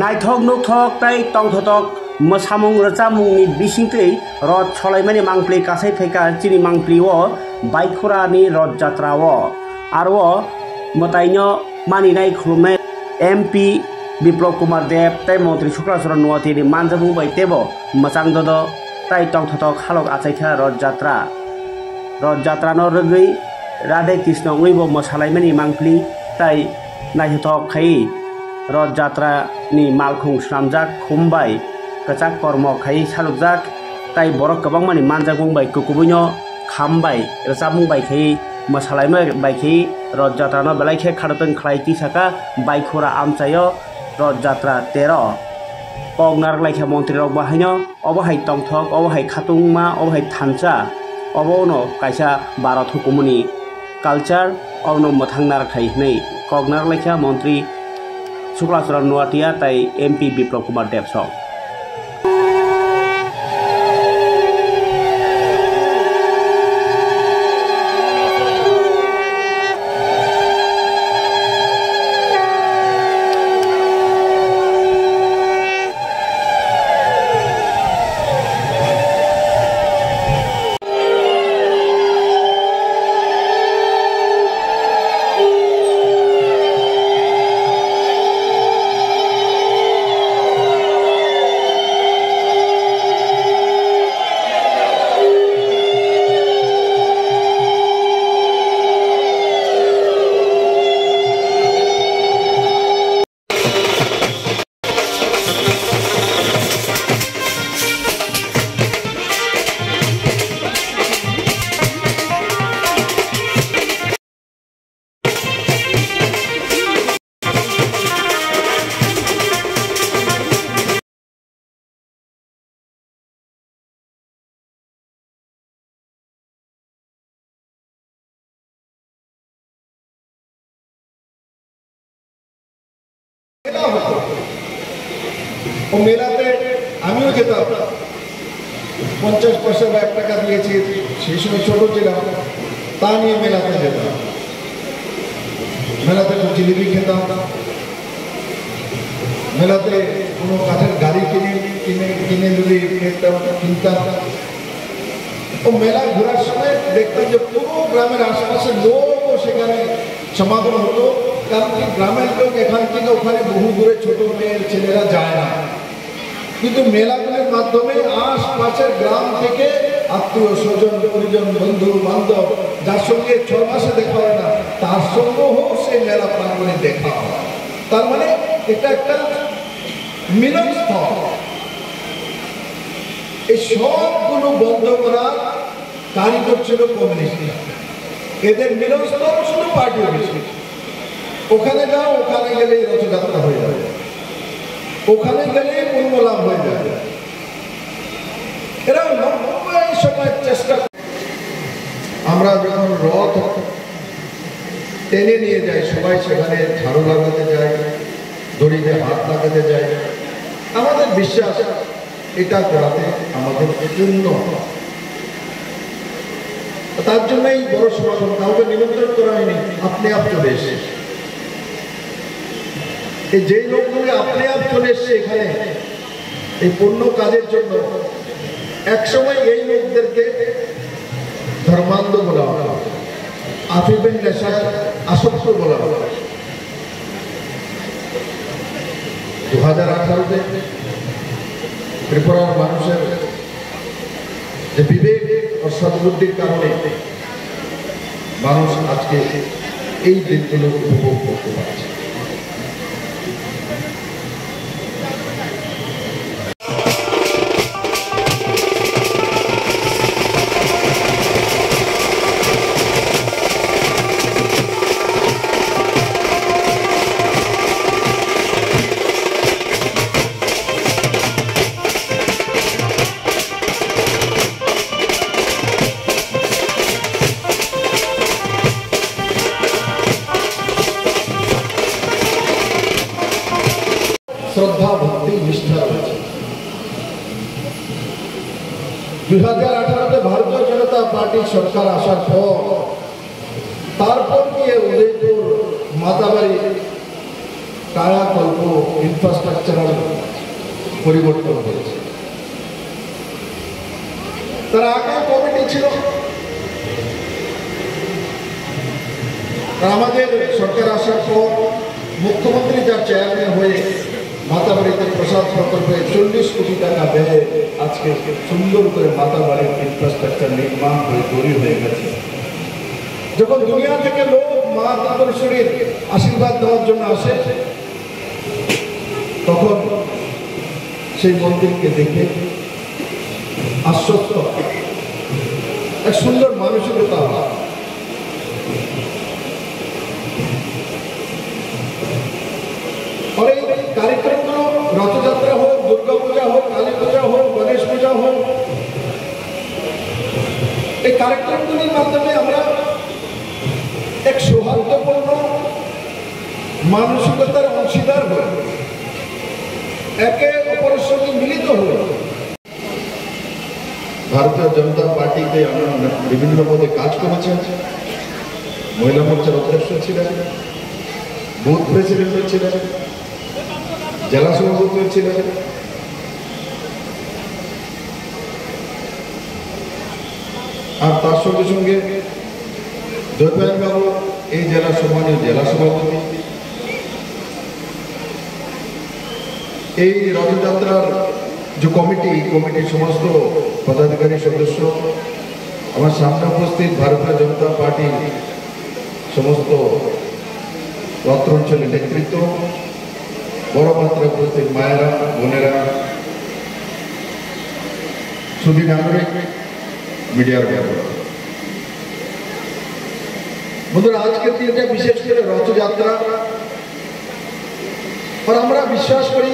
नायथक नुथक तै तंथथक मोसामुं रचामुंनि बिसिंथै रथ सलायमानि मांप्लि कासै थैका चिनि मांप्लिओ बाइखुरानि रथ जात्राओ आरो मताइनो मानिनाय खुलुमनाय एमपि बिप्लब कुमार देव तै मंत्री शुक्लाचरण नुवातिनि मानजाबुं बायतेबो मचांदद तै तंथथक हालक आचाइथा रथ जात्रानो रगै राधे कृष्ण उइबो मोसालायमानि मांप्लि तै नायथक खाइ रथ जात्रा नि मालखुं स्रामजाक खुमबाय कचाक कर्म खाइ सालुकजाक ताइ बरक गोबां मानि मानजागुं बाय कुकुबैनो खामबाय रचाबुं बायखाइ मोसालायमाय बायखाइ रथ जात्रानो बेलाइखे खारतन खलाइति साका बाइखुरा आमचायो रथ जात्रा 13 पगनार लाइखे मन्त्रि रक बाहायनो अबहाय तंथक अबहाय खातुंमा अबहाय थानसा अबनो काइसा भारत हुकुमनि कालचार अबनो मथांनार खाइनै कगनार लाइखे मन्त्रि शुक्लाचरण नुवातिया तै एमपि बिप्लब कुमार देव सं ও মেলাতে আমিও যেতাম 50 পয়সা বা 1 টাকা দিয়েছি সেই সময় ছোট ছিলাম তা নিয়ে মেলাতে যেতাম মেলাতে জিলিপি খেতাম মেলাতে কোনো কাঠের গাড়ি কিনে যদি কিনতাম ও মেলা ঘোরার সময় দেখতাম যে পুরো গ্রামের আশেপাশের লোকও সেখানে সমাগম হতো কারণ কি গ্রামের লোক এখান থেকে ওখানে বহু দূরে ছোট মেয়ের ছেলেরা যায় না কিন্তু মেলাগুলির মাধ্যমে আশপাশের গ্রাম থেকে আত্মীয় স্বজন পরিজন বন্ধু বান্ধব যার সঙ্গে 6 মাসে দেখা হয় না তার সঙ্গেও সেই মেলা প্রাঙ্গণে দেখা হয় তার মানে এটা একটা মিলনস্থল এই সবগুলো বন্ধ করার কারিগর ছিল কমিউনিস্ট এদের মিলনস্থল শুধু পার্টি অফিস ওখানে যাও ওখানে গেলেই রথযাত্রা হয়ে যাবে ওখানে গেলেই পুণ্য লাভ হয়ে যাবে এরা লম্বাই সময় চেষ্টা আমরা যখন রথ টেনে নিয়ে যাই সবাই সেখানে ঝাড়ু লাগাতে যায় দড়িতে হাত লাগাতে যায় আমাদের বিশ্বাস এটা করাতে আমাদের পূর্ণ তার জন্যই বড় সমাগম কাউকে নিমন্ত্রণ করা হয়নি আপনি আপ চলে এসে এই যে লোকগুলি আপনি আপ চলে এসছে এখানে এই পূর্ণ কাজের জন্য একসময় এই লোকদেরকে ধর্মান্ধ বলা হয় আফিফের নেশায় আসক্ত বলা হয় 2018-তে ত্রিপুরার মানুষের যে বিবেক ও সদ্বুদ্ধির কারণে মানুষ আজকে এই দিনগুলো উপভোগ করতে পারছে 2018-তে ভারতীয় জনতা পার্টি সরকার আসার পর তারপর গিয়ে উদয়পুর মাতাবাড়ি কায়াকল্প ইনফ্রাস্ট্রাকচারাল পরিবর্তন হয়েছে। তার আগে কমিটি ছিল, আমাদের সরকার আসার পর মুখ্যমন্ত্রী যার চেয়ারম্যান হয়ে মাতাবাড়িতে প্রসাদ প্রকল্পে 40 কোটি টাকা ব্যয়ে আজকে সুন্দর করে মাতাবাড়ির ইনফ্রাস্ট্রাকচার নির্মাণ হয়ে তৈরি হয়ে গেছে। যখন দুনিয়া থেকে লোক মা ত্রিপুরেশ্বরীর আশীর্বাদ দেওয়ার জন্য আসে, তখন সেই মন্দিরকে দেখে আশ্বস্ত এক সুন্দর মানসিকতা হয়। আর এই कार्यक्रमগুলো রথযাত্রা হোক, দুর্গা পূজা হোক, কালী পূজা হোক, গণেশ পূজা হোক, এই कार्यक्रमগুলির মাধ্যমে আমরা এক সৌহার্দ্যপূর্ণ মানসিকতার অংশীদার হই, একে অপরের সঙ্গে মিলিত হই। ভারতীয় জনতা পার্টিতে আমরা বিভিন্ন পদে কাজ করেছেন। মহিলা মোর্চার অধ্যক্ষ ছিলেন, বুথ প্রেসিডেন্ট ছিলেন, জেলা সভাপতি ছিলেন, আর তার সঙ্গে সঙ্গে দৈপায়নবাবু এই জেলার সম্মানীয় জেলা সভাপতি। এই রথযাত্রার যে কমিটির সমস্ত পদাধিকারী সদস্য, আমার সামনে উপস্থিত ভারতীয় জনতা পার্টির সমস্ত রথ অঞ্চলের নেতৃত্ব, বড় মাত্রায় উপস্থিত মায়েরা, বোনেরা, সুধী নাগরিক, মিডিয়ার ব্যাপার বন্ধুরা, আজকের দিনটা বিশেষ করে রথযাত্রা। আর আমরা বিশ্বাস করি